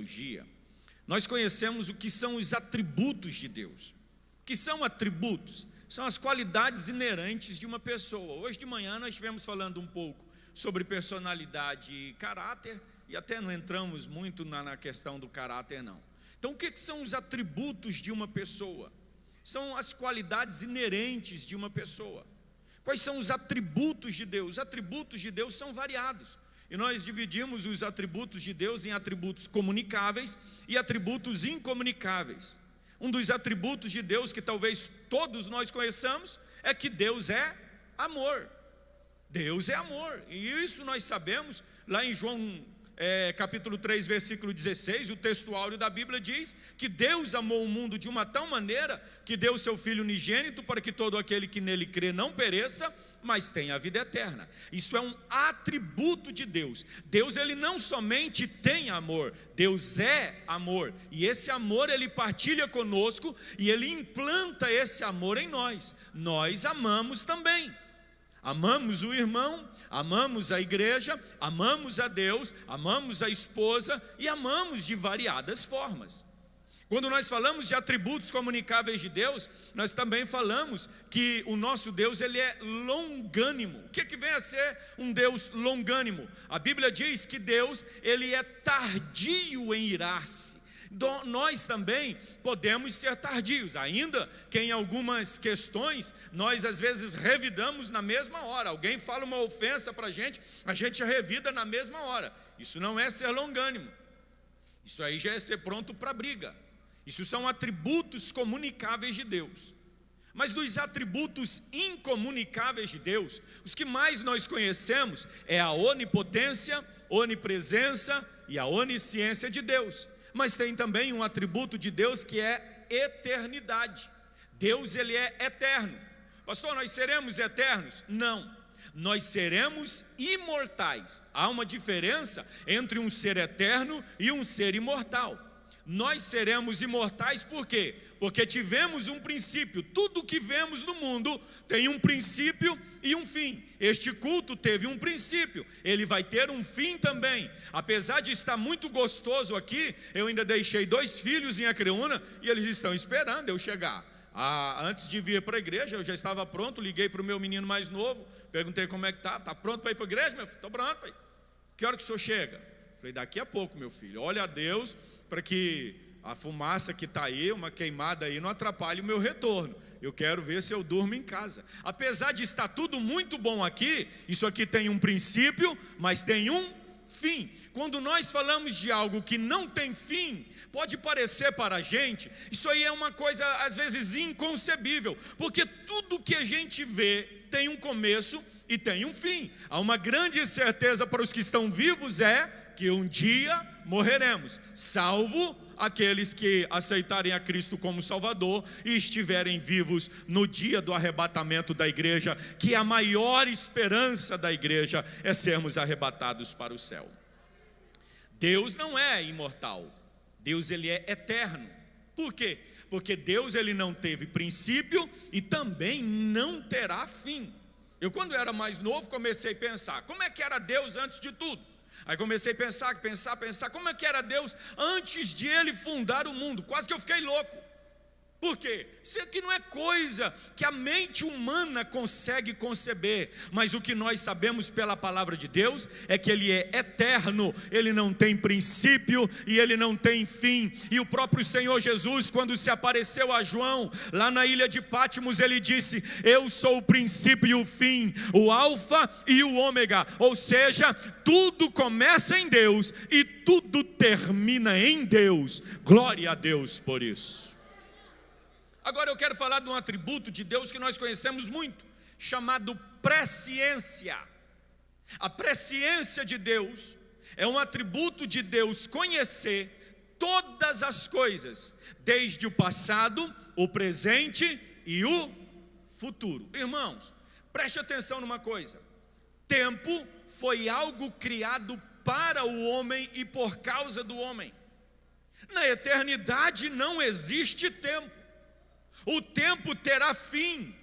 teologia, nós conhecemos o que são os atributos de Deus. O que são atributos? São as qualidades inerentes de uma pessoa. Hoje de manhã nós estivemos falando um pouco sobre personalidade e caráter, e até não entramos muito na questão do caráter não. Então o que são os atributos de uma pessoa? São as qualidades inerentes de uma pessoa. Quais são os atributos de Deus? Os atributos de Deus são variados, e nós dividimos os atributos de Deus em atributos comunicáveis e atributos incomunicáveis. Um dos atributos de Deus que talvez todos nós conheçamos é que Deus é amor. Deus é amor, e isso nós sabemos lá em João capítulo 3, versículo 16, o texto áureo da Bíblia diz que Deus amou o mundo de uma tal maneira que deu o seu Filho unigênito para que todo aquele que nele crê não pereça, mas tenha a vida eterna. Isso é um atributo de Deus. Deus, ele não somente tem amor, Deus é amor, e esse amor ele partilha conosco, e ele implanta esse amor em nós. Nós amamos também. Amamos o irmão, amamos a igreja, amamos a Deus, amamos a esposa e amamos de variadas formas. Quando nós falamos de atributos comunicáveis de Deus, nós também falamos que o nosso Deus ele é longânimo. O que vem a ser um Deus longânimo? A Bíblia diz que Deus ele é tardio em irar-se. Nós também podemos ser tardios, ainda que em algumas questões nós às vezes revidamos na mesma hora. Alguém fala uma ofensa para a gente revida na mesma hora. Isso não é ser longânimo, isso aí já é ser pronto para a briga. Isso são atributos comunicáveis de Deus. Mas dos atributos incomunicáveis de Deus, os que mais nós conhecemos é a onipotência, onipresença e a onisciência de Deus. Mas tem também um atributo de Deus que é eternidade. Deus ele é eterno. Pastor, nós seremos eternos? Não, nós seremos imortais. Há uma diferença entre um ser eterno e um ser imortal. Nós seremos imortais por quê? Porque tivemos um princípio. Tudo que vemos no mundo tem um princípio e um fim. Este culto teve um princípio, ele vai ter um fim também. Apesar de estar muito gostoso aqui, eu ainda deixei 2 filhos em Acreúna e eles estão esperando eu chegar. Antes de vir para a igreja, eu já estava pronto, liguei para o meu menino mais novo, perguntei como é que está pronto para ir para a igreja, meu filho? Estou pronto, pai. Que hora que o senhor chega? Falei, daqui a pouco, meu filho. Olha a Deus para que a fumaça que está aí, uma queimada aí, não atrapalhe o meu retorno. Eu quero ver se eu durmo em casa. Apesar de estar tudo muito bom aqui, isso aqui tem um princípio, mas tem um fim. Quando nós falamos de algo que não tem fim, pode parecer para a gente, isso aí é uma coisa às vezes inconcebível, porque tudo que a gente vê tem um começo e tem um fim. Há uma grande certeza para os que estão vivos é que um dia morreremos, salvo aqueles que aceitarem a Cristo como Salvador e estiverem vivos no dia do arrebatamento da igreja, que a maior esperança da igreja é sermos arrebatados para o céu. Deus não é imortal, Deus ele é eterno. Por quê? Porque Deus ele não teve princípio e também não terá fim. Eu quando era mais novo comecei a pensar, como é que era Deus antes de tudo? Aí comecei a pensar, como é que era Deus antes de ele fundar o mundo? Quase que eu fiquei louco. Por quê? Isso aqui não é coisa que a mente humana consegue conceber, mas o que nós sabemos pela palavra de Deus é que ele é eterno, ele não tem princípio e ele não tem fim. E o próprio Senhor Jesus, quando se apareceu a João lá na ilha de Pátimos, ele disse: eu sou o princípio e o fim, o alfa e o ômega. Ou seja, tudo começa em Deus e tudo termina em Deus. Glória a Deus por isso. Agora eu quero falar de um atributo de Deus que nós conhecemos muito, chamado presciência. A presciência de Deus é um atributo de Deus conhecer todas as coisas, desde o passado, o presente e o futuro. Irmãos, preste atenção numa coisa: tempo foi algo criado para o homem e por causa do homem. Na eternidade não existe tempo. O tempo terá fim.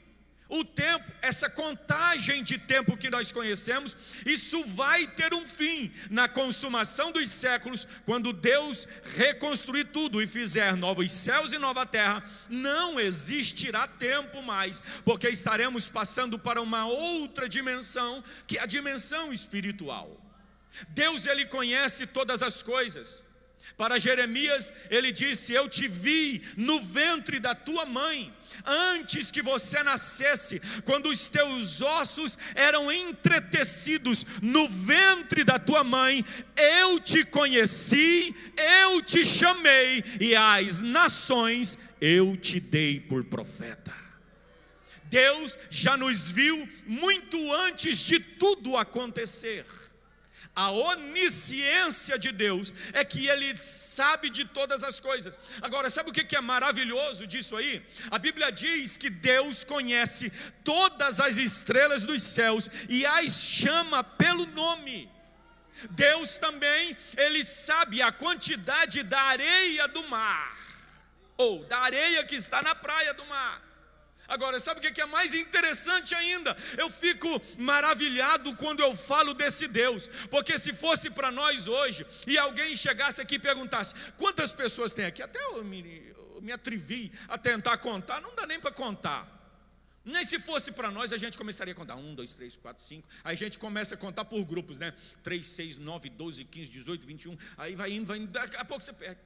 O tempo, essa contagem de tempo que nós conhecemos, isso vai ter um fim na consumação dos séculos, quando Deus reconstruir tudo e fizer novos céus e nova terra. Não existirá tempo mais, porque estaremos passando para uma outra dimensão, que é a dimensão espiritual. Deus, Ele conhece todas as coisas. Para Jeremias, ele disse: eu te vi no ventre da tua mãe, antes que você nascesse, quando os teus ossos eram entretecidos no ventre da tua mãe, eu te conheci, eu te chamei, e às nações eu te dei por profeta. Deus já nos viu muito antes de tudo acontecer. A onisciência de Deus é que Ele sabe de todas as coisas. Agora, sabe o que é maravilhoso disso aí? A Bíblia diz que Deus conhece todas as estrelas dos céus e as chama pelo nome. Deus também, Ele sabe a quantidade da areia do mar, ou da areia que está na praia do mar. Agora, sabe o que é mais interessante ainda? Eu fico maravilhado quando eu falo desse Deus, porque se fosse para nós hoje, e alguém chegasse aqui e perguntasse: quantas pessoas tem aqui? Até eu me atrevi a tentar contar, não dá nem para contar. Nem se fosse para nós, a gente começaria a contar 1, 2, 3, 4, 5. Aí a gente começa a contar por grupos, né? 3, 6, 9, 12, 15, 18, 21. Aí vai indo, daqui a pouco você perde.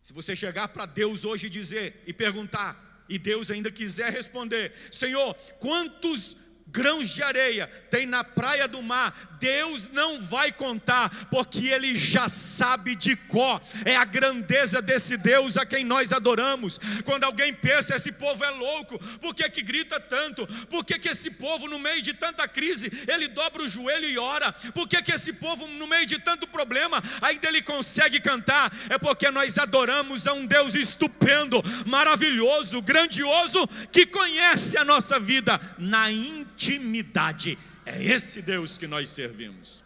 Se você chegar para Deus hoje e dizer, e perguntar, e Deus ainda quiser responder: Senhor, quantos grãos de areia tem na praia do mar? Deus não vai contar, porque Ele já sabe de cor. É a grandeza desse Deus a quem nós adoramos. Quando alguém pensa: esse povo é louco, por que grita tanto? Por que esse povo, no meio de tanta crise, ele dobra o joelho e ora? Por que esse povo, no meio de tanto problema, ainda ele consegue cantar? É porque nós adoramos a um Deus estupendo, maravilhoso, grandioso, que conhece a nossa vida na intimidade. É esse Deus que nós servimos.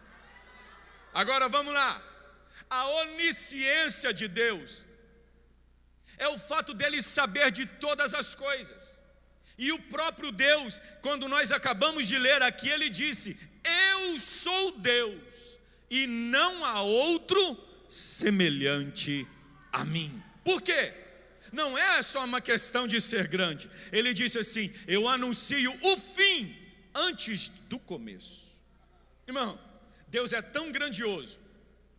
Agora vamos lá. A onisciência de Deus é o fato dele saber de todas as coisas. E o próprio Deus, quando nós acabamos de ler aqui, ele disse: eu sou Deus e não há outro semelhante a mim. Por quê? Não é só uma questão de ser grande. Ele disse assim: eu anuncio o fim antes do começo. Irmão, Deus é tão grandioso,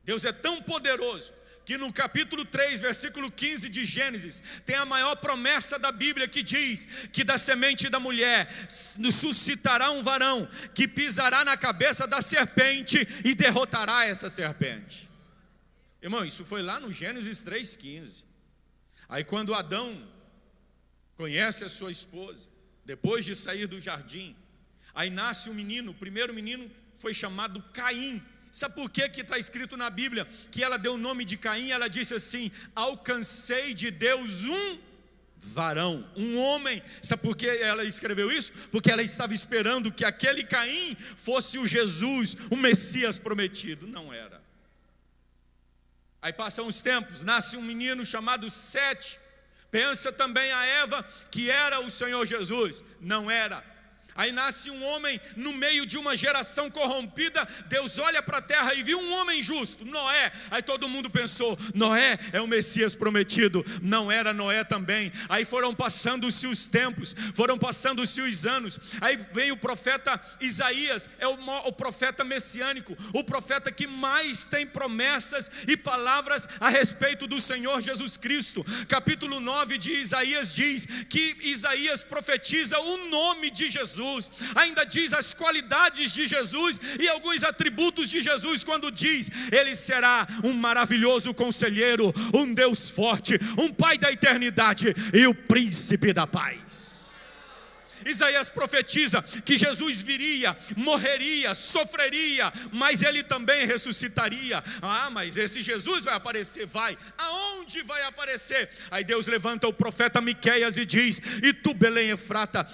Deus é tão poderoso, que no capítulo 3, versículo 15 de Gênesis, tem a maior promessa da Bíblia, que diz que da semente da mulher suscitará um varão, que pisará na cabeça da serpente e derrotará essa serpente. Irmão, isso foi lá no Gênesis 3,15. Aí quando Adão conhece a sua esposa, depois de sair do jardim, aí nasce um menino. O primeiro menino foi chamado Caim. Sabe por que está escrito na Bíblia que ela deu o nome de Caim? Ela disse assim: alcancei de Deus um varão, um homem. Sabe por que ela escreveu isso? Porque ela estava esperando que aquele Caim fosse o Jesus, o Messias prometido. Não era. Aí passam os tempos, nasce um menino chamado Sete. Pensa também a Eva que era o Senhor Jesus. Não era. Aí nasce um homem no meio de uma geração corrompida. Deus olha para a terra e viu um homem justo, Noé. Aí todo mundo pensou: Noé é o Messias prometido. Não era Noé também. Aí foram passando-se os tempos, foram passando-se os anos. Aí vem o profeta Isaías, é o profeta messiânico, o profeta que mais tem promessas e palavras a respeito do Senhor Jesus Cristo. Capítulo 9 de Isaías diz que Isaías profetiza o nome de Jesus. Ainda diz as qualidades de Jesus e alguns atributos de Jesus, quando diz: ele será um maravilhoso conselheiro, um Deus forte, um Pai da eternidade e o príncipe da paz. Isaías profetiza que Jesus viria, morreria, sofreria, mas ele também ressuscitaria. Ah, mas esse Jesus vai aparecer? Vai. Aonde vai aparecer? Aí Deus levanta o profeta Miqueias e diz: e tu, Belém Efrata,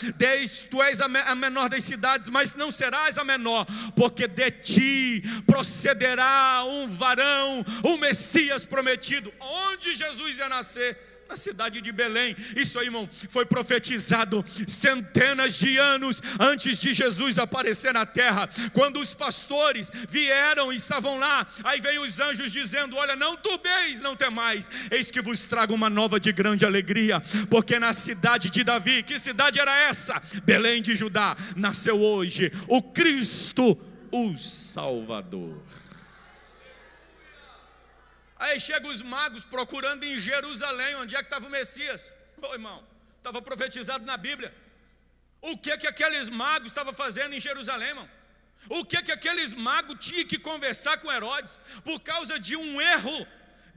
tu és a menor das cidades, mas não serás a menor, porque de ti procederá um varão, um Messias prometido. Onde Jesus ia nascer? Na cidade de Belém. Isso aí, irmão, foi profetizado centenas de anos antes de Jesus aparecer na terra. Quando os pastores vieram e estavam lá, aí veio os anjos dizendo: olha, não turbeis, não temais, eis que vos trago uma nova de grande alegria, porque na cidade de Davi, que cidade era essa? Belém de Judá, nasceu hoje o Cristo, o Salvador. Aí chegam os magos procurando em Jerusalém, onde é que estava o Messias. Ô irmão, estava profetizado na Bíblia. O que aqueles magos estavam fazendo em Jerusalém, irmão? O que aqueles magos tinham que conversar com Herodes? Por causa de um erro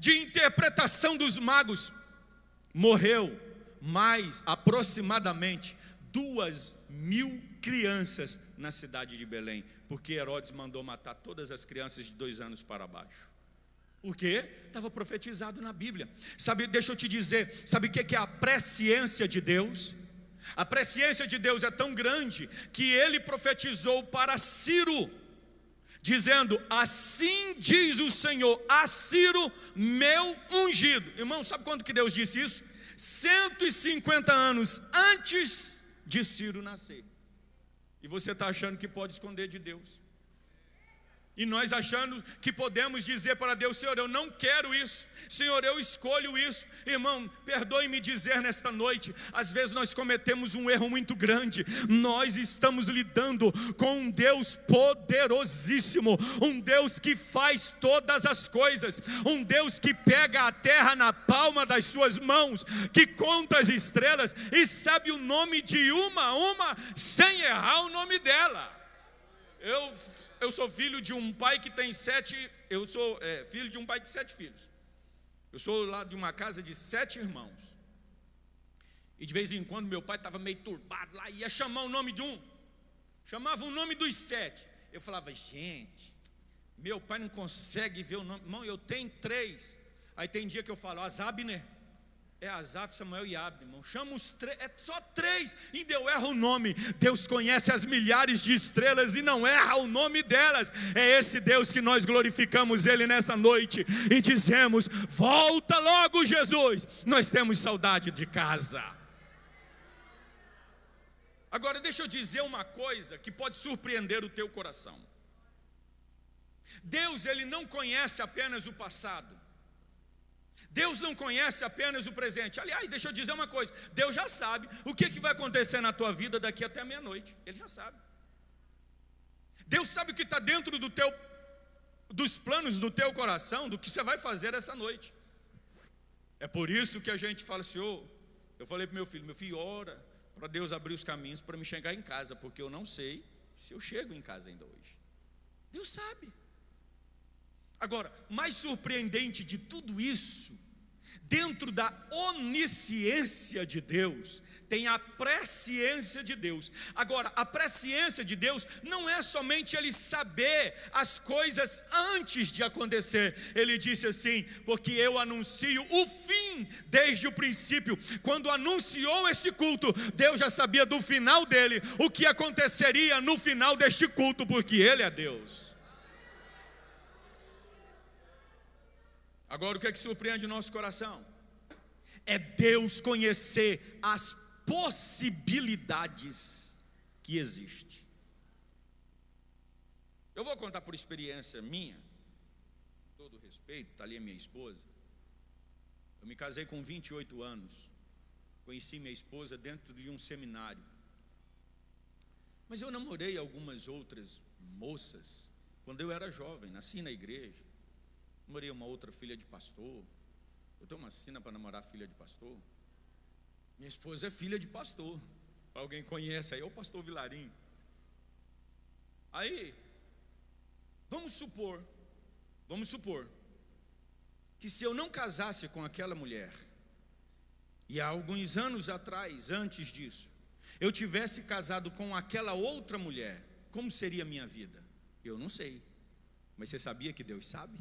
de interpretação dos magos, morreu mais aproximadamente 2.000 crianças na cidade de Belém, porque Herodes mandou matar todas as crianças de 2 anos para baixo. Por quê? Estava profetizado na Bíblia. Sabe, deixa eu te dizer, sabe o que é a presciência de Deus? A presciência de Deus é tão grande que ele profetizou para Ciro, dizendo: assim diz o Senhor a Ciro, meu ungido. Irmão, sabe quando que Deus disse isso? 150 anos antes de Ciro nascer. E você está achando que pode esconder de Deus. E nós achando que podemos dizer para Deus: Senhor, eu não quero isso, Senhor, eu escolho isso. Irmão, perdoe-me dizer nesta noite, às vezes nós cometemos um erro muito grande. Nós estamos lidando com um Deus poderosíssimo, um Deus que faz todas as coisas, um Deus que pega a terra na palma das suas mãos, que conta as estrelas e sabe o nome de uma a uma, sem errar o nome dela. Eu sou filho de um pai que tem 7, eu sou filho de um pai de 7 filhos. Eu sou lá de uma casa de 7 irmãos. E de vez em quando meu pai estava meio turbado lá, ia chamar o nome de um, chamava o nome dos 7. Eu falava: gente, meu pai não consegue ver o nome. Irmão, eu tenho 3. Aí tem dia que eu falo: Azabner, é Asaf, Samuel e Abner, irmão. Chama os 3, é só 3, e eu erro o nome. Deus conhece as milhares de estrelas e não erra o nome delas. É esse Deus que nós glorificamos Ele nessa noite e dizemos: volta logo, Jesus, nós temos saudade de casa. Agora deixa eu dizer uma coisa que pode surpreender o teu coração. Deus, Ele não conhece apenas o passado. Deus não conhece apenas o presente. Aliás, deixa eu dizer uma coisa: Deus já sabe o que vai acontecer na tua vida daqui até a meia-noite. Ele já sabe. Deus sabe o que está dentro dos planos do teu coração, do que você vai fazer essa noite. É por isso que a gente fala: Senhor, eu falei para meu filho, ora para Deus abrir os caminhos para me chegar em casa, porque eu não sei se eu chego em casa ainda hoje. Deus sabe. Agora, mais surpreendente de tudo isso, dentro da onisciência de Deus, tem a presciência de Deus. Agora, a presciência de Deus não é somente Ele saber as coisas antes de acontecer. Ele disse assim: porque eu anuncio o fim desde o princípio. Quando anunciou esse culto, Deus já sabia do final dele, o que aconteceria no final deste culto, porque Ele é Deus. Agora, o que é que surpreende o nosso coração? É Deus conhecer as possibilidades que existem. Eu vou contar por experiência minha, com todo respeito, está ali a minha esposa. Eu me casei com 28 anos, conheci minha esposa dentro de um seminário. Mas eu namorei algumas outras moças quando eu era jovem, nasci na igreja. Namorei uma outra filha de pastor. Eu tenho uma sina para namorar filha de pastor. Minha esposa é filha de pastor. Alguém conhece aí? É o pastor Vilarim. Aí, vamos supor que se eu não casasse com aquela mulher, e há alguns anos atrás, antes disso, eu tivesse casado com aquela outra mulher, como seria a minha vida? Eu não sei. Mas você sabia que Deus sabe?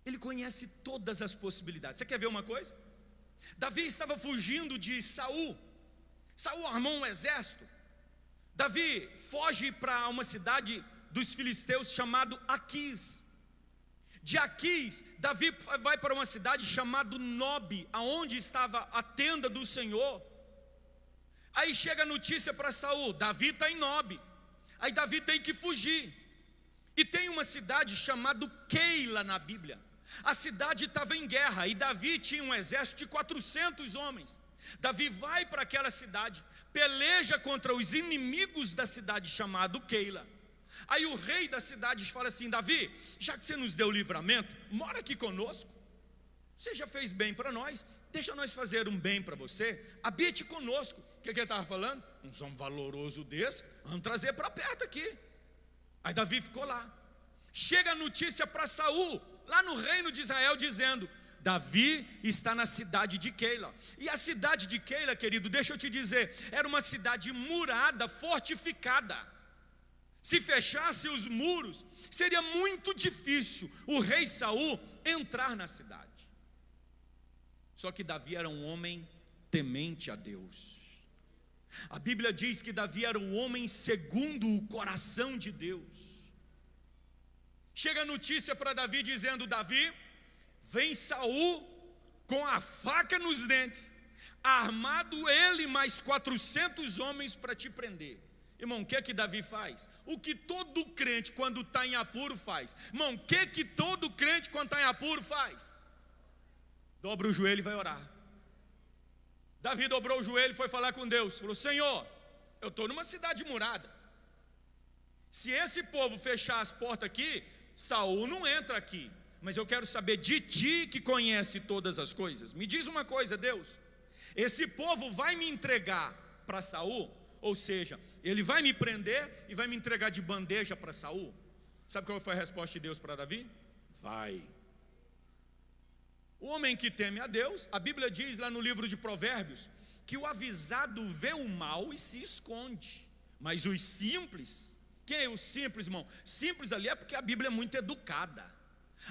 Ele conhece todas as possibilidades. Você quer ver uma coisa? Davi estava fugindo de Saul. Saul armou um exército. Davi foge para uma cidade dos filisteus chamado Aquis. De Aquis, Davi vai para uma cidade chamada Nobe, aonde estava a tenda do Senhor. Aí chega a notícia para Saul: Davi está em Nobe. Aí Davi tem que fugir. E tem uma cidade chamada Keila na Bíblia. A cidade estava em guerra e Davi tinha um exército de 400 homens. Davi vai para aquela cidade, peleja contra os inimigos da cidade chamada Keila. Aí o rei da cidade fala assim: Davi, já que você nos deu livramento, mora aqui conosco. Você já fez bem para nós, deixa nós fazer um bem para você, habite conosco. O que ele estava falando? Um homem valoroso desse, vamos trazer para perto aqui. Aí Davi ficou lá. Chega a notícia para Saul, lá no reino de Israel, dizendo: Davi está na cidade de Keila. E a cidade de Keila, querido, deixa eu te dizer, era uma cidade murada, fortificada. Se fechasse os muros, seria muito difícil o rei Saul entrar na cidade. Só que Davi era um homem temente a Deus. A Bíblia diz que Davi era um homem segundo o coração de Deus. Chega a notícia para Davi dizendo: Davi, vem Saul com a faca nos dentes, armado ele mais 400 homens para te prender. Irmão, o que Davi faz? O que todo crente quando está em apuro faz. Irmão, o que todo crente quando está em apuro faz? Dobra o joelho e vai orar. Davi dobrou o joelho e foi falar com Deus. Falou: Senhor, eu estou numa cidade murada. Se esse povo fechar as portas aqui, Saul não entra aqui. Mas eu quero saber de ti, que conhece todas as coisas. Me diz uma coisa, Deus: esse povo vai me entregar para Saul? Ou seja, ele vai me prender e vai me entregar de bandeja para Saul? Sabe qual foi a resposta de Deus para Davi? Vai. O homem que teme a Deus, a Bíblia diz lá no livro de Provérbios, que o avisado vê o mal e se esconde. Mas os simples, quem é o simples, irmão? Simples ali é porque a Bíblia é muito educada.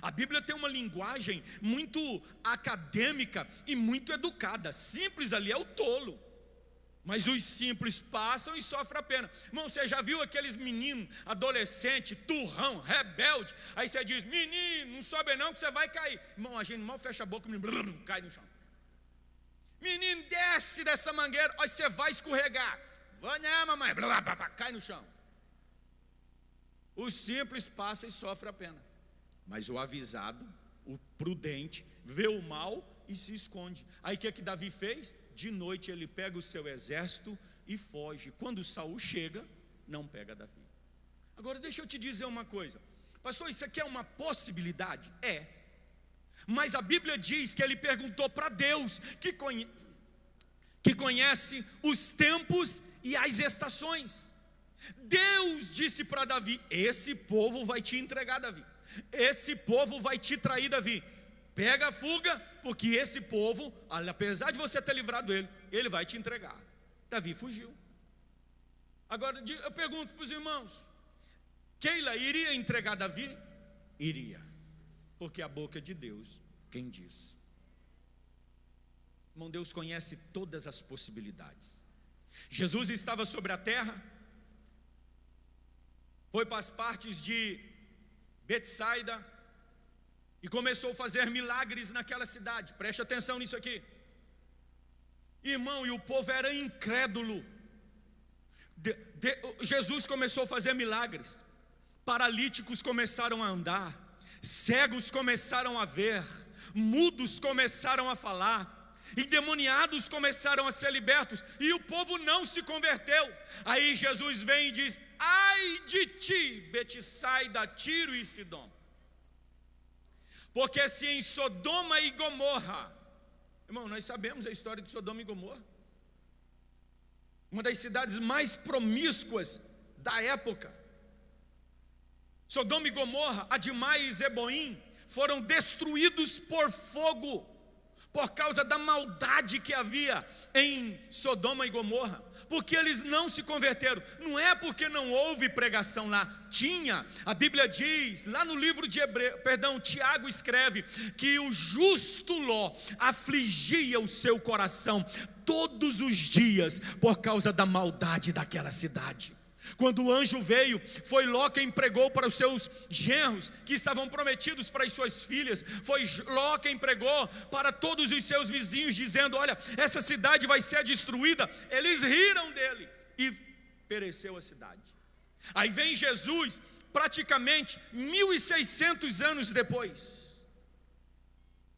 A Bíblia tem uma linguagem muito acadêmica e muito educada. Simples ali é o tolo. Mas os simples passam e sofrem a pena. Irmão, você já viu aqueles meninos, adolescente, turrão, rebelde? Aí você diz: menino, não sobe não que você vai cair. Irmão, a gente mal fecha a boca e cai no chão. Menino, desce dessa mangueira, aí você vai escorregar. Vai né, mamãe, cai no chão. Os simples passam e sofrem a pena. Mas o avisado, o prudente, vê o mal e se esconde. Aí o que Davi fez? De noite ele pega o seu exército e foge. Quando Saul chega, não pega Davi. Agora deixa eu te dizer uma coisa. Pastor, isso aqui é uma possibilidade? É. Mas a Bíblia diz que ele perguntou para Deus, que conhece os tempos e as estações. Deus disse para Davi: esse povo vai te entregar, Davi. Esse povo vai te trair, Davi. Pega a fuga, porque esse povo, apesar de você ter livrado ele, ele vai te entregar. Davi fugiu. Agora eu pergunto para os irmãos: Keila iria entregar Davi? Iria, porque a boca de Deus quem diz. Irmão, Deus conhece todas as possibilidades. Jesus estava sobre a terra, foi para as partes de Betsaida e começou a fazer milagres naquela cidade. Preste atenção nisso aqui, irmão, e o povo era incrédulo. Jesus começou a fazer milagres, paralíticos começaram a andar, cegos começaram a ver, mudos começaram a falar, endemoniados começaram a ser libertos, e o povo não se converteu. Aí Jesus vem e diz: ai de ti, Betsaida, Tiro e Sidom, porque se em Sodoma e Gomorra, irmão, nós sabemos a história de Sodoma e Gomorra, uma das cidades mais promíscuas da época. Sodoma e Gomorra, Adimá e Zeboim foram destruídos por fogo, por causa da maldade que havia em Sodoma e Gomorra, porque eles não se converteram. Não é porque não houve pregação lá, tinha. A Bíblia diz, lá no livro de Tiago escreve que o justo Ló afligia o seu coração todos os dias por causa da maldade daquela cidade. Quando o anjo veio, foi Ló quem pregou para os seus genros, que estavam prometidos para as suas filhas. Foi Ló quem pregou para todos os seus vizinhos, dizendo: olha, essa cidade vai ser destruída. Eles riram dele e pereceu a cidade. Aí vem Jesus, praticamente 1600 anos depois,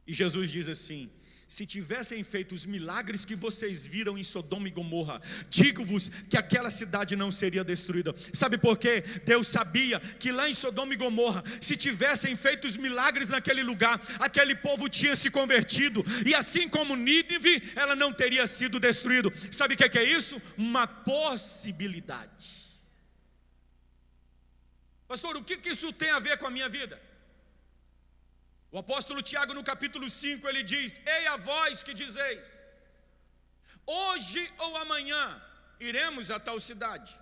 e Jesus diz assim: se tivessem feito os milagres que vocês viram em Sodoma e Gomorra, digo-vos que aquela cidade não seria destruída. Sabe por quê? Deus sabia que lá em Sodoma e Gomorra, se tivessem feito os milagres naquele lugar, aquele povo tinha se convertido, e assim como Nínive, ela não teria sido destruída. Sabe o que é isso? Uma possibilidade. Pastor, o que isso tem a ver com a minha vida? O apóstolo Tiago, no capítulo 5, ele diz: ei a vós que dizeis, hoje ou amanhã iremos a tal cidade,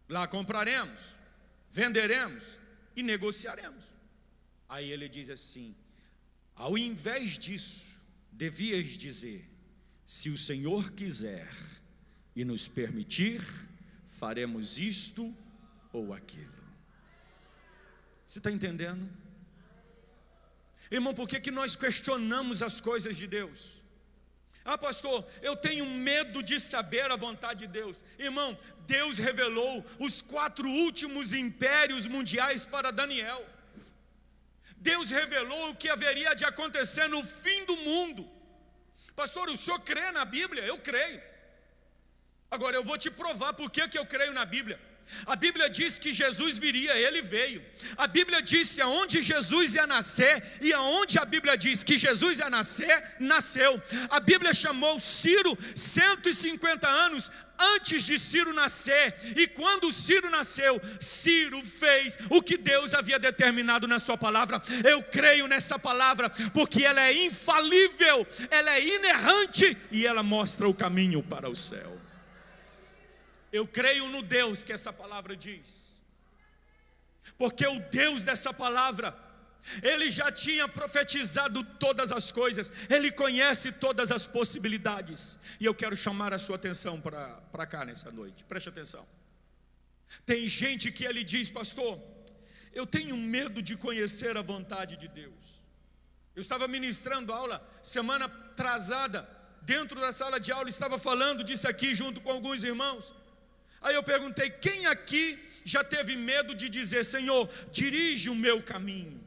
lá compraremos, venderemos e negociaremos. Aí ele diz assim: ao invés disso, devias dizer, se o Senhor quiser e nos permitir, faremos isto ou aquilo. Você está entendendo? Irmão, por que nós questionamos as coisas de Deus? Ah, pastor, eu tenho medo de saber a vontade de Deus. Irmão, Deus revelou os 4 últimos impérios mundiais para Daniel. Deus revelou o que haveria de acontecer no fim do mundo. Pastor, o senhor crê na Bíblia? Eu creio. Agora eu vou te provar por que eu creio na Bíblia. A Bíblia diz que Jesus viria, ele veio. A Bíblia disse aonde Jesus ia nascer, e aonde a Bíblia diz que Jesus ia nascer, nasceu. A Bíblia chamou Ciro 150 anos antes de Ciro nascer, e quando Ciro nasceu, Ciro fez o que Deus havia determinado na sua palavra. Eu creio nessa palavra, porque ela é infalível, ela é inerrante, e ela mostra o caminho para o céu. Eu creio no Deus que essa palavra diz, porque o Deus dessa palavra, Ele já tinha profetizado todas as coisas, Ele conhece todas as possibilidades. E eu quero chamar a sua atenção para cá nessa noite, preste atenção. Tem gente que ele diz: pastor, eu tenho medo de conhecer a vontade de Deus. Eu estava ministrando aula semana atrasada, dentro da sala de aula, estava falando disso aqui junto com alguns irmãos. Aí eu perguntei: quem aqui já teve medo de dizer: Senhor, dirige o meu caminho,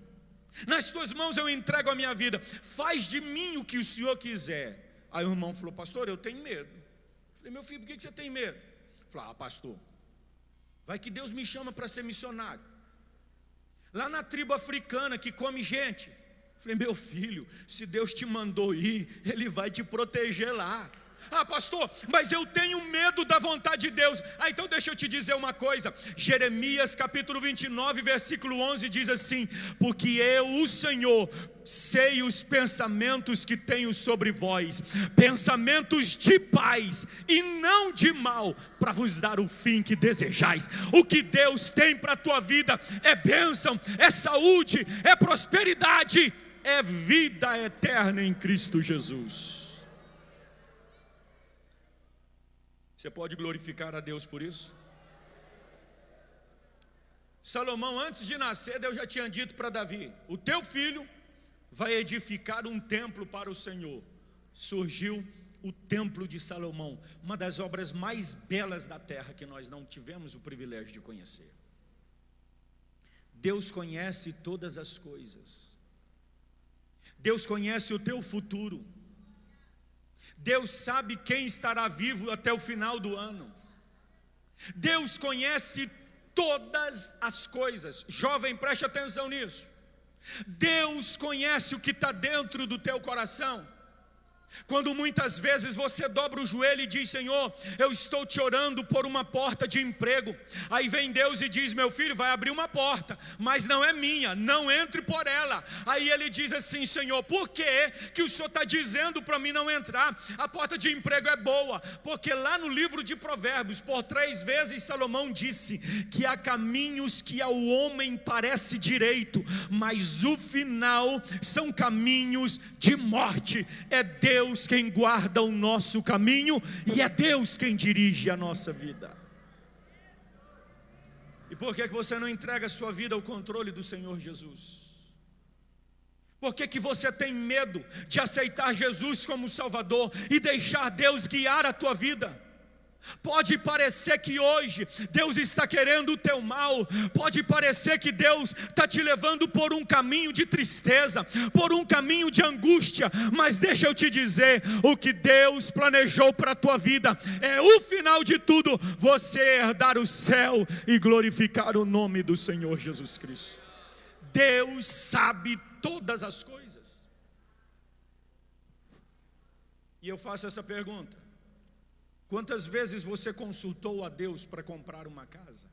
nas tuas mãos eu entrego a minha vida, faz de mim o que o Senhor quiser? Aí o irmão falou: pastor, eu tenho medo. Eu falei: meu filho, por que você tem medo? Ele falou: ah, pastor, vai que Deus me chama para ser missionário lá na tribo africana que come gente. Eu falei: meu filho, se Deus te mandou ir, Ele vai te proteger lá. Ah, pastor, mas eu tenho medo da vontade de Deus. Ah, então deixa eu te dizer uma coisa. Jeremias capítulo 29, versículo 11 diz assim: porque eu, o Senhor, sei os pensamentos que tenho sobre vós, pensamentos de paz e não de mal, para vos dar o fim que desejais. O que Deus tem para a tua vida é bênção, é saúde, é prosperidade, é vida eterna em Cristo Jesus. Você pode glorificar a Deus por isso? Salomão, antes de nascer, Deus já tinha dito para Davi: o teu filho vai edificar um templo para o Senhor. Surgiu o templo de Salomão, uma das obras mais belas da terra que nós não tivemos o privilégio de conhecer. Deus conhece todas as coisas. Deus conhece o teu futuro. Deus sabe quem estará vivo até o final do ano. Deus conhece todas as coisas. Jovem, preste atenção nisso. Deus conhece o que está dentro do teu coração. Quando muitas vezes você dobra o joelho e diz: Senhor, eu estou te orando por uma porta de emprego. Aí vem Deus e diz: meu filho, vai abrir uma porta, mas não é minha, não entre por ela. Aí ele diz assim: Senhor, por que o Senhor está dizendo para mim não entrar? A porta de emprego é boa, porque lá no livro de Provérbios, por 3 vezes Salomão disse que há caminhos que ao homem parece direito, mas o final são caminhos de morte. É Deus quem guarda o nosso caminho, e é Deus quem dirige a nossa vida. Por que você não entrega a sua vida ao controle do Senhor Jesus? Por que você tem medo de aceitar Jesus como Salvador e deixar Deus guiar a tua vida? Pode parecer que hoje Deus está querendo o teu mal, pode parecer que Deus está te levando por um caminho de tristeza, por um caminho de angústia, mas deixa eu te dizer, o que Deus planejou para a tua vida é o final de tudo, você herdar o céu e glorificar o nome do Senhor Jesus Cristo. Deus sabe todas as coisas. E eu faço essa pergunta: quantas vezes você consultou a Deus para comprar uma casa?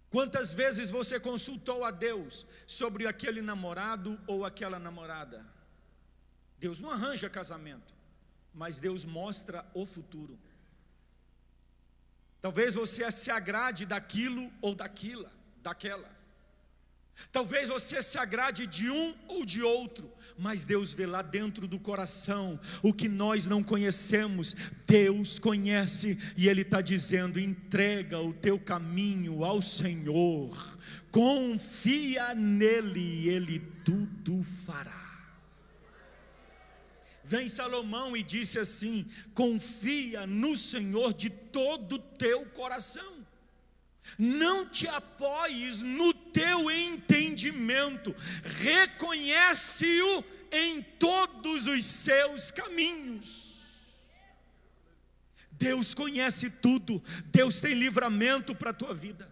Quantas vezes você consultou a Deus sobre aquele namorado ou aquela namorada? Deus não arranja casamento, mas Deus mostra o futuro. Talvez você se agrade daquilo ou daquela. Talvez você se agrade de um ou de outro, mas Deus vê lá dentro do coração o que nós não conhecemos. Deus conhece e Ele está dizendo: entrega o teu caminho ao Senhor, confia nele e Ele tudo fará. Vem Salomão e disse assim: confia no Senhor de todo o teu coração. Não te apoies no teu entendimento, reconhece-o em todos os seus caminhos. Deus conhece tudo, Deus tem livramento para a tua vida.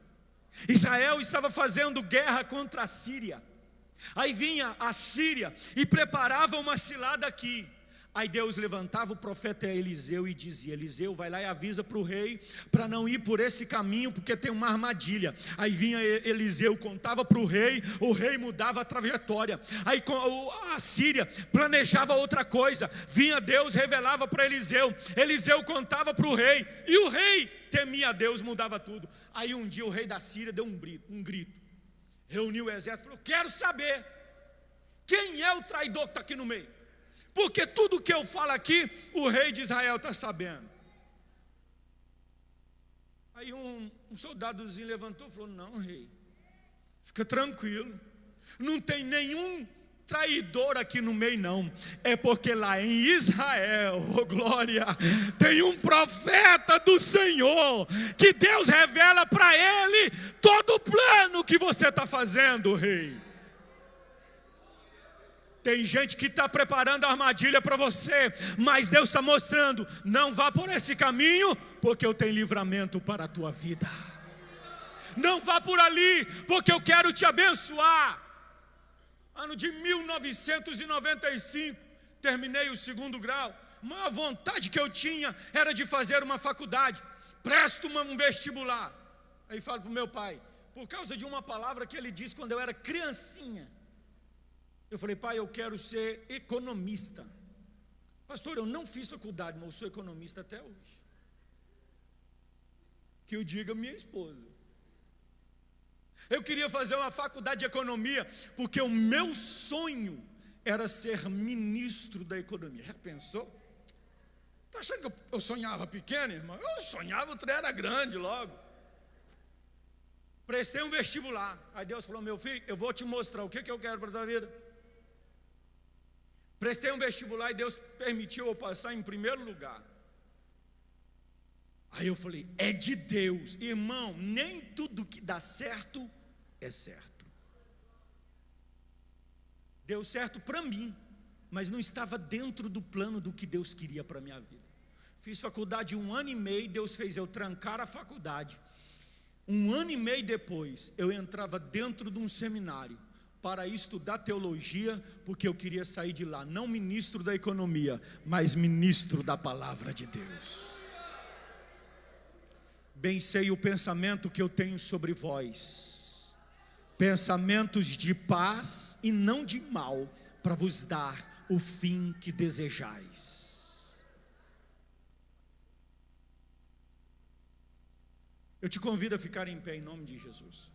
Israel estava fazendo guerra contra a Síria, aí vinha a Síria e preparava uma cilada aqui. Aí Deus levantava o profeta Eliseu e dizia: Eliseu, vai lá e avisa para o rei para não ir por esse caminho, porque tem uma armadilha. Aí vinha Eliseu, contava para o rei mudava a trajetória. Aí a Síria planejava outra coisa, vinha Deus, revelava para Eliseu, Eliseu contava para o rei, e o rei temia a Deus, mudava tudo. Aí um dia o rei da Síria deu um grito, reuniu o exército e falou: quero saber quem é o traidor que está aqui no meio, porque tudo que eu falo aqui, o rei de Israel está sabendo. Aí um soldadozinho levantou e falou: não, rei, fica tranquilo, não tem nenhum traidor aqui no meio não, é porque lá em Israel, oh glória, tem um profeta do Senhor, que Deus revela para ele todo o plano que você está fazendo, rei. Tem gente que está preparando a armadilha para você, mas Deus está mostrando: não vá por esse caminho, porque eu tenho livramento para a tua vida. Não vá por ali, porque eu quero te abençoar. Ano de 1995, terminei o 2º grau. A maior vontade que eu tinha era de fazer uma faculdade. Presto um vestibular. Aí falo para o meu pai, por causa de uma palavra que ele disse quando eu era criancinha. Eu falei: pai, eu quero ser economista. Pastor, eu não fiz faculdade, mas eu sou economista até hoje. Que eu diga minha esposa. Eu queria fazer uma faculdade de economia, porque o meu sonho era ser ministro da economia. Já pensou? Está achando que eu sonhava pequeno, irmão? Eu sonhava, o trem era grande logo. Prestei um vestibular. Aí Deus falou: meu filho, eu vou te mostrar o que eu quero para a tua vida. Prestei um vestibular e Deus permitiu eu passar em primeiro lugar. Aí eu falei: é de Deus. Irmão, nem tudo que dá certo é certo. Deu certo para mim, mas não estava dentro do plano do que Deus queria para a minha vida. Fiz faculdade 1 ano e meio, Deus fez eu trancar a faculdade. 1 ano e meio depois, eu entrava dentro de um seminário para estudar teologia, porque eu queria sair de lá, não ministro da economia, mas ministro da palavra de Deus. Bem sei o pensamento que eu tenho sobre vós, pensamentos de paz e não de mal, para vos dar o fim que desejais. Eu te convido a ficar em pé em nome de Jesus.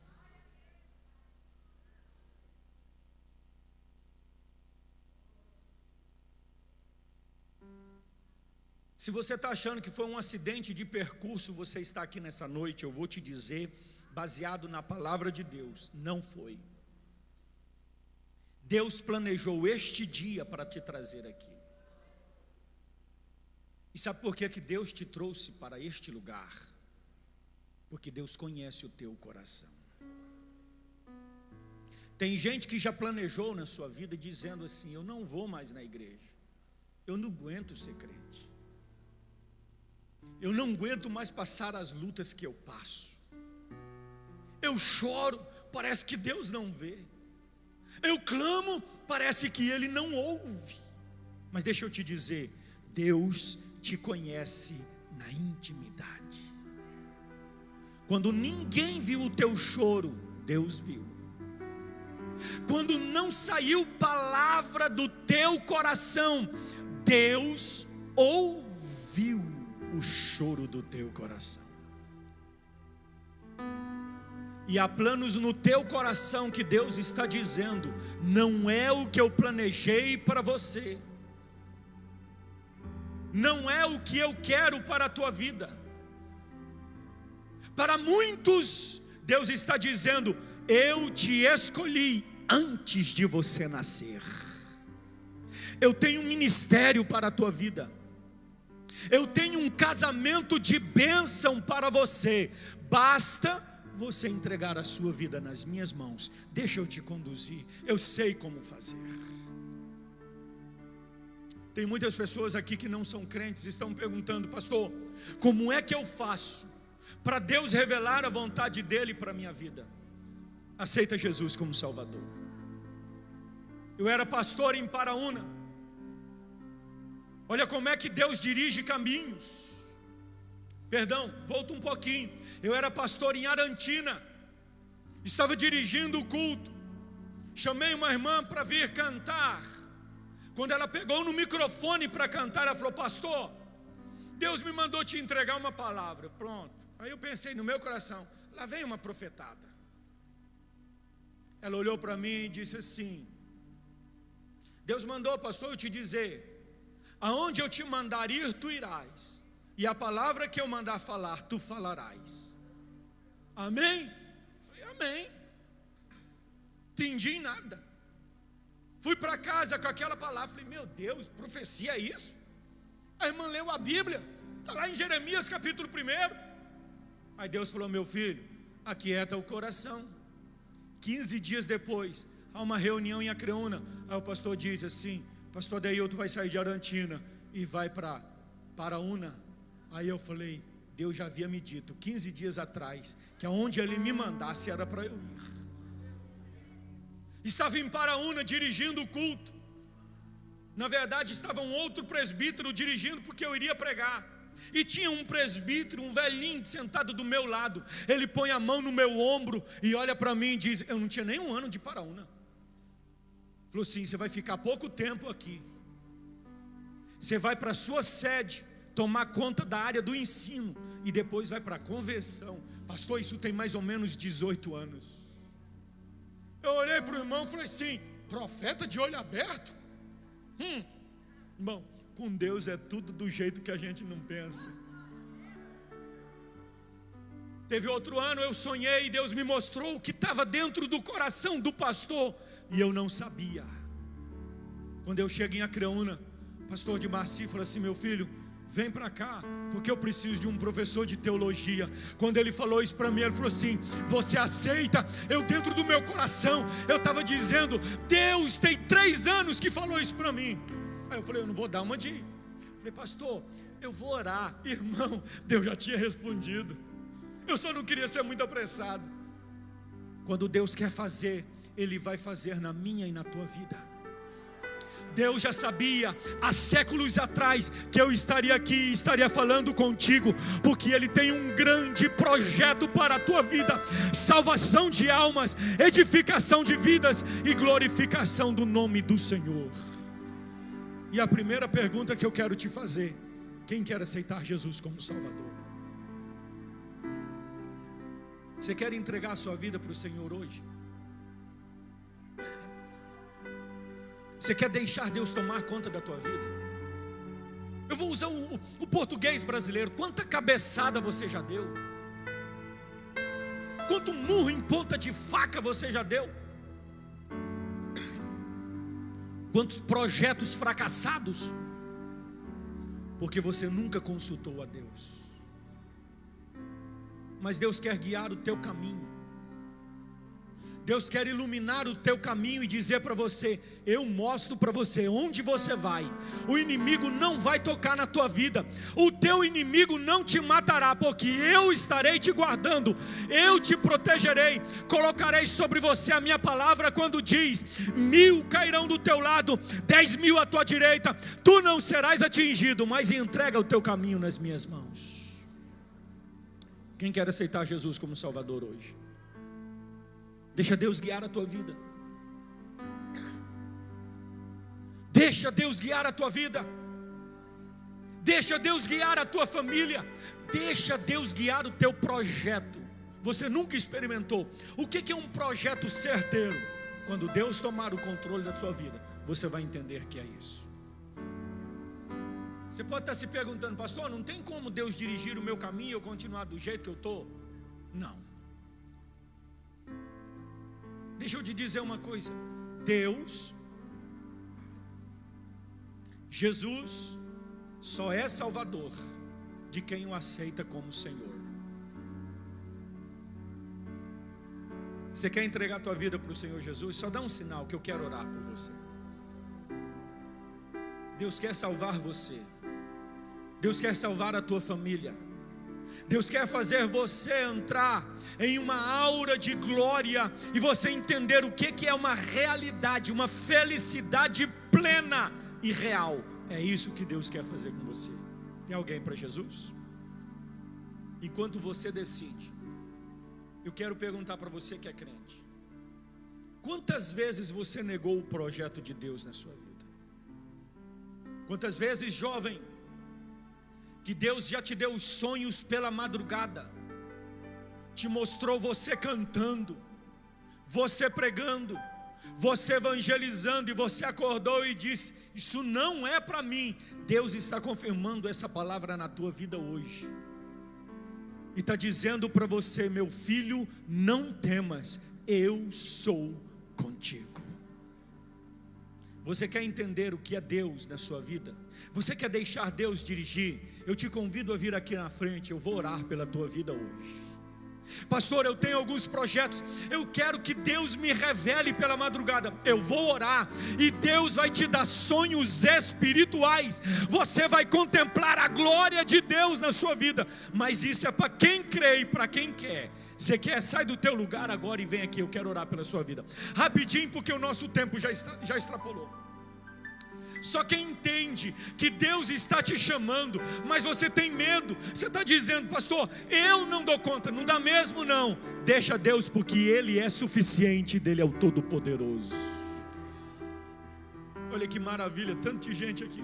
Se você está achando que foi um acidente de percurso, você está aqui nessa noite, eu vou te dizer baseado na palavra de Deus, não foi. Deus planejou este dia para te trazer aqui. E sabe por que Deus te trouxe para este lugar? Porque Deus conhece o teu coração. Tem gente que já planejou na sua vida dizendo assim: eu não vou mais na igreja, eu não aguento ser crente, eu não aguento mais passar as lutas que eu passo, eu choro, parece que Deus não vê, eu clamo, parece que Ele não ouve. Mas deixa eu te dizer, Deus te conhece na intimidade. Quando ninguém viu o teu choro, Deus viu. Quando não saiu palavra do teu coração, Deus ouviu o choro do teu coração. E há planos no teu coração que Deus está dizendo: não é o que eu planejei para você, não é o que eu quero para a tua vida. Para muitos, Deus está dizendo: eu te escolhi antes de você nascer. Eu tenho um ministério para a tua vida, eu tenho um casamento de bênção para você. Basta você entregar a sua vida nas minhas mãos. Deixa eu te conduzir, eu sei como fazer. Tem muitas pessoas aqui que não são crentes, estão perguntando: pastor, como é que eu faço para Deus revelar a vontade dEle para a minha vida? Aceita Jesus como Salvador. Eu era pastor em Paraúna. Olha como é que Deus dirige caminhos. Perdão, volta um pouquinho. Eu era pastor em Arantina. Estava dirigindo o culto. Chamei uma irmã para vir cantar. Quando ela pegou no microfone para cantar, ela falou: pastor, Deus me mandou te entregar uma palavra. Pronto. Aí eu pensei no meu coração: lá vem uma profetada. Ela olhou para mim e disse assim: Deus mandou, pastor, eu te dizer: aonde eu te mandar ir, tu irás, e a palavra que eu mandar falar, tu falarás. Amém? Eu falei: amém. Entendi nada. Fui para casa com aquela palavra. Falei: meu Deus, profecia é isso? A irmã leu a Bíblia, está lá em Jeremias capítulo 1. Aí Deus falou: meu filho, aquieta o coração. 15 dias depois, há uma reunião em Acreúna. Aí o pastor diz assim: pastor Deil, tu vai sair de Arantina e vai para Paraúna. Aí eu falei: Deus já havia me dito 15 dias atrás que aonde Ele me mandasse era para eu ir. Estava em Paraúna dirigindo o culto. Na verdade estava um outro presbítero dirigindo, porque eu iria pregar. E tinha um presbítero, um velhinho sentado do meu lado. Ele põe a mão no meu ombro e olha para mim e diz: eu não tinha nem um ano de Paraúna. Falou assim: você vai ficar pouco tempo aqui, você vai para a sua sede tomar conta da área do ensino e depois vai para a conversão. Pastor, isso tem mais ou menos 18 anos. Eu olhei para o irmão e falei assim: profeta de olho aberto? Irmão, com Deus é tudo do jeito que a gente não pensa. Teve outro ano, eu sonhei e Deus me mostrou o que estava dentro do coração do pastor, e eu não sabia. Quando eu chego em Acreúna, o pastor de Marci falou assim: meu filho, vem para cá, porque eu preciso de um professor de teologia. Quando ele falou isso para mim, ele falou assim: você aceita? Eu dentro do meu coração, eu estava dizendo: Deus tem 3 anos que falou isso para mim. Aí eu falei: eu não vou dar uma de... Falei: pastor, eu vou orar. Irmão, Deus já tinha respondido. Eu só não queria ser muito apressado. Quando Deus quer fazer, Ele vai fazer na minha e na tua vida. Deus já sabia há séculos atrás que eu estaria aqui e estaria falando contigo, porque Ele tem um grande projeto para a tua vida: salvação de almas, edificação de vidas e glorificação do nome do Senhor. E a primeira pergunta que eu quero te fazer: quem quer aceitar Jesus como Salvador? Você quer entregar a sua vida para o Senhor hoje? Você quer deixar Deus tomar conta da tua vida? Eu vou usar o português brasileiro. Quanta cabeçada você já deu? Quanto murro em ponta de faca você já deu? Quantos projetos fracassados? Porque você nunca consultou a Deus. Mas Deus quer guiar o teu caminho. Deus quer iluminar o teu caminho e dizer para você: eu mostro para você onde você vai. O inimigo não vai tocar na tua vida. O teu inimigo não te matará, porque eu estarei te guardando. Eu te protegerei. Colocarei sobre você a minha palavra quando diz: 1000 cairão do teu lado, 10.000 à tua direita. Tu não serás atingido, mas entrega o teu caminho nas minhas mãos. Quem quer aceitar Jesus como Salvador hoje? Deixa Deus guiar a tua vida. Deixa Deus guiar a tua vida. Deixa Deus guiar a tua família. Deixa Deus guiar o teu projeto. Você nunca experimentou o que é um projeto certeiro? Quando Deus tomar o controle da tua vida, você vai entender que é isso. Você pode estar se perguntando: pastor, não tem como Deus dirigir o meu caminho e eu continuar do jeito que eu estou? Não. Deixa eu te dizer uma coisa: Deus, Jesus, só é Salvador de quem o aceita como Senhor. Você quer entregar a tua vida para o Senhor Jesus? Só dá um sinal que eu quero orar por você. Deus quer salvar você. Deus quer salvar a tua família. Deus quer fazer você entrar em uma aura de glória e você entender o que é uma realidade, uma felicidade plena e real. É isso que Deus quer fazer com você. Tem alguém para Jesus? Enquanto você decide, eu quero perguntar para você que é crente: quantas vezes você negou o projeto de Deus na sua vida? Quantas vezes, jovem, que Deus já te deu os sonhos pela madrugada, te mostrou você cantando, você pregando, você evangelizando, e você acordou e disse: isso não é para mim. Deus está confirmando essa palavra na tua vida hoje, e está dizendo para você: meu filho, não temas, eu sou contigo. Você quer entender o que é Deus na sua vida? Você quer deixar Deus dirigir? Eu te convido a vir aqui na frente. Eu vou orar pela tua vida hoje. Pastor, eu tenho alguns projetos, eu quero que Deus me revele pela madrugada. Eu vou orar e Deus vai te dar sonhos espirituais. Você vai contemplar a glória de Deus na sua vida. Mas isso é para quem crê e para quem quer. Você quer? Sai do teu lugar agora e vem aqui. Eu quero orar pela sua vida rapidinho, porque o nosso tempo já extrapolou. Só quem entende que Deus está te chamando, mas você tem medo, você está dizendo: pastor, eu não dou conta. Não dá mesmo não. Deixa Deus, porque Ele é suficiente, dele é o Todo-Poderoso. Olha que maravilha, tanta gente aqui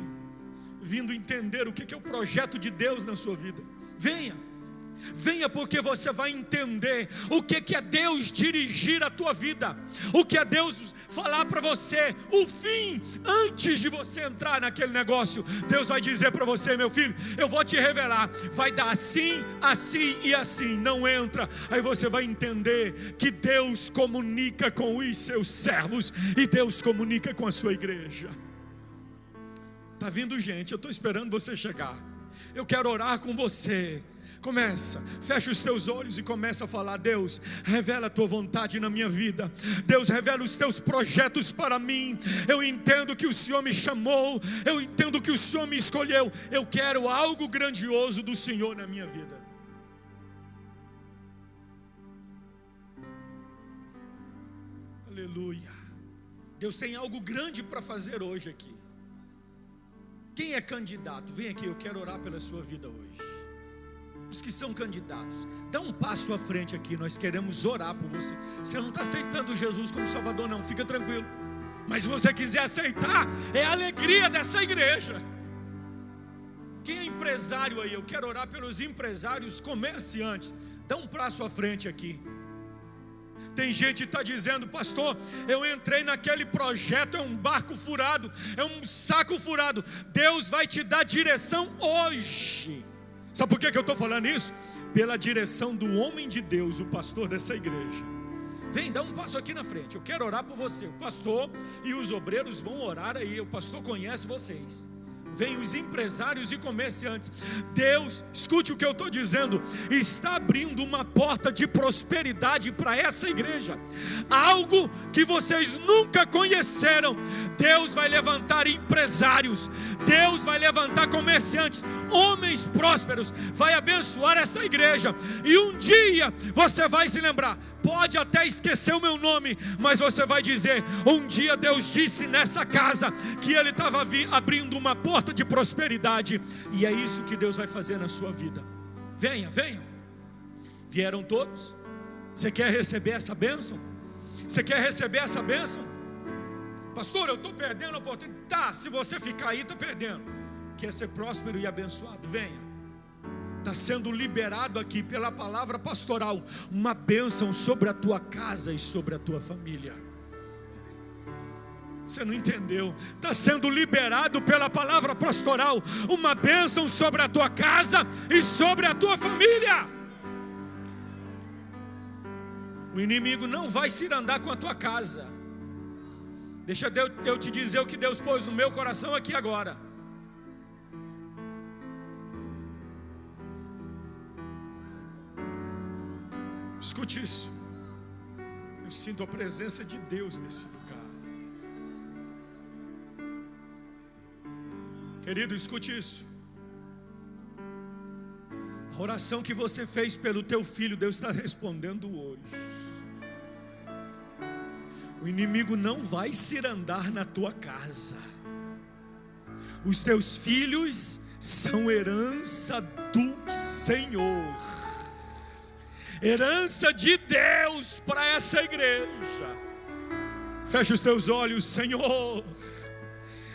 vindo entender o que é o projeto de Deus na sua vida. Venha, porque você vai entender o que é Deus dirigir a tua vida, o que é Deus falar para você, o fim, antes de você entrar naquele negócio. Deus vai dizer para você: meu filho, eu vou te revelar, vai dar assim, assim e assim, não entra. Aí você vai entender que Deus comunica com os seus servos, e Deus comunica com a sua igreja. Está vindo gente, eu estou esperando você chegar. Eu quero orar com você. Começa, fecha os teus olhos e começa a falar: Deus, revela a tua vontade na minha vida. Deus, revela os teus projetos para mim. Eu entendo que o Senhor me chamou, eu entendo que o Senhor me escolheu. Eu quero algo grandioso do Senhor na minha vida. Aleluia. Deus tem algo grande para fazer hoje aqui. Quem é candidato? Vem aqui, eu quero orar pela sua vida hoje. Os que são candidatos, dá um passo à frente aqui. Nós queremos orar por você. Você não está aceitando Jesus como Salvador não, fica tranquilo. Mas se você quiser aceitar, é a alegria dessa igreja. Quem é empresário aí? Eu quero orar pelos empresários, comerciantes. Dá um passo à frente aqui. Tem gente que está dizendo: pastor, eu entrei naquele projeto, é um barco furado, é um saco furado. Deus vai te dar direção hoje. Sabe por que eu estou falando isso? pela direção do homem de Deus, o pastor dessa igreja. Vem, dá um passo aqui na frente, eu quero orar por você. O pastor e os obreiros vão orar aí, o pastor conhece vocês. Vem os empresários e comerciantes. Deus, escute o que eu estou dizendo, está abrindo uma porta de prosperidade para essa igreja. Algo que vocês nunca conheceram. Deus vai levantar empresários, Deus vai levantar comerciantes, homens prósperos, vai abençoar essa igreja. E um dia você vai se lembrar, pode até esquecer o meu nome, mas você vai dizer: um dia Deus disse nessa casa que Ele estava abrindo uma porta de prosperidade. E é isso que Deus vai fazer na sua vida. Venha, venha. Vieram todos? Você quer receber essa bênção? Você quer receber essa bênção? Pastor, eu estou perdendo a oportunidade. Tá, se você ficar aí, está perdendo. Quer ser próspero e abençoado? Venha. Está sendo liberado aqui pela palavra pastoral uma bênção sobre a tua casa e sobre a tua família. Você não entendeu? Está sendo liberado pela palavra pastoral uma bênção sobre a tua casa e sobre a tua família. O inimigo não vai se irandar com a tua casa. Deixa eu te dizer o que Deus pôs no meu coração aqui agora. Escute isso. Eu sinto a presença de Deus nesse lugar. Querido, escute isso. A oração que você fez pelo teu filho, Deus está respondendo hoje. O inimigo não vai se irandar na tua casa. Os teus filhos são herança do Senhor, herança de Deus para essa igreja. Fecha os teus olhos, Senhor.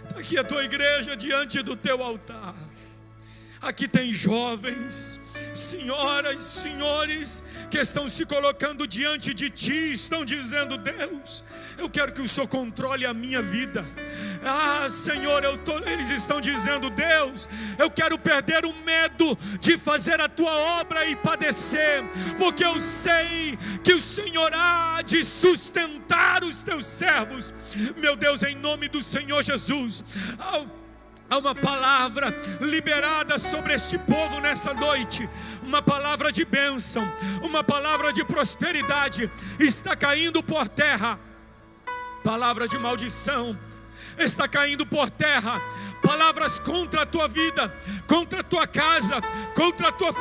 Está aqui a tua igreja diante do teu altar. Aqui tem jovens, senhoras, senhores, que estão se colocando diante de ti, estão dizendo: Deus, eu quero que o Senhor controle a minha vida. Ah, Senhor, eles estão dizendo: Deus, eu quero perder o medo de fazer a tua obra e padecer, porque eu sei que o Senhor há de sustentar os teus servos. Meu Deus, em nome do Senhor Jesus, há uma palavra liberada sobre este povo nessa noite. Uma palavra de bênção, uma palavra de prosperidade está caindo por terra. Palavra de maldição está caindo por terra. Palavras contra a tua vida, contra a tua casa, contra a tua família.